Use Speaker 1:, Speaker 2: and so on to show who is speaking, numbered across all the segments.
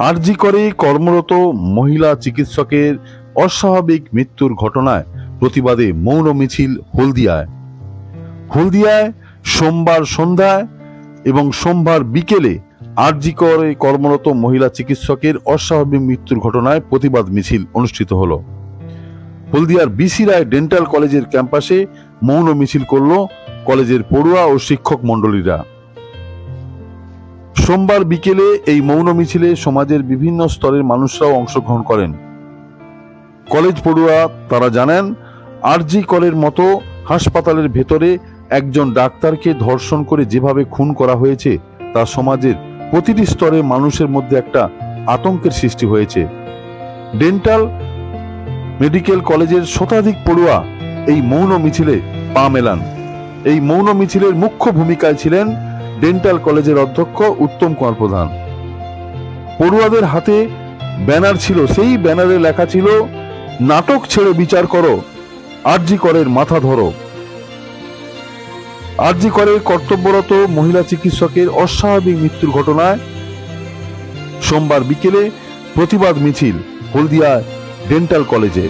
Speaker 1: আরজি করে কর্মরত মহিলা চিকিৎসকের অস্বাভাবিক মৃত্যুর ঘটনায় প্রতিবাদে মৌন মিছিল হলদিয়ায় সোমবার সন্ধ্যায় এবং সোমবার বিকেলে আরজি করে কর্মরত মহিলা চিকিৎসকের অস্বাভাবিক মৃত্যুর ঘটনায় প্রতিবাদ মিছিল অনুষ্ঠিত হলো। হলদিয়ার বিসি রায় ডেন্টাল কলেজের ক্যাম্পাসে মৌন মিছিল করল কলেজের পড়ুয়া ও শিক্ষক মণ্ডলীরা। সোমবার বিকেলে এই মৌন মিছিলে সমাজের বিভিন্ন স্তরের মানুষরাও অংশগ্রহণ করেন। কলেজ পড়ুয়া তারা জানান, আরজি করের মতো হাসপাতালের ভেতরে একজন ডাক্তারকে ধর্ষণ করে যেভাবে খুন করা হয়েছে তা সমাজের প্রতিটি স্তরের মানুষের মধ্যে একটা আতঙ্কের সৃষ্টি হয়েছে। ডেন্টাল মেডিকেল কলেজের শতাধিক পড়ুয়া এই মৌন মিছিলে পা মেলান। এই মৌন মিছিলের মুখ্য ভূমিকায় ছিলেন ডেন্টাল কলেজের অধ্যক্ষ উত্তম কুমার প্রধান। পড়ুয়াদের হাতে ব্যানার ছিল, সেই ব্যানারে লেখা ছিল, নাটক ছেড়ে বিচার করো, আরজি করের মাথা ধরো। আরজি করের কর্তব্যরত মহিলা চিকিৎসকের অস্বাভাবিক মৃত্যুর ঘটনায় সোমবার বিকেলে প্রতিবাদ মিছিল হলদিয়া ডেন্টাল কলেজে।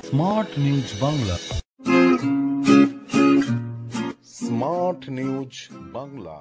Speaker 2: Smart news Bangla.
Speaker 3: Smart news Bangla.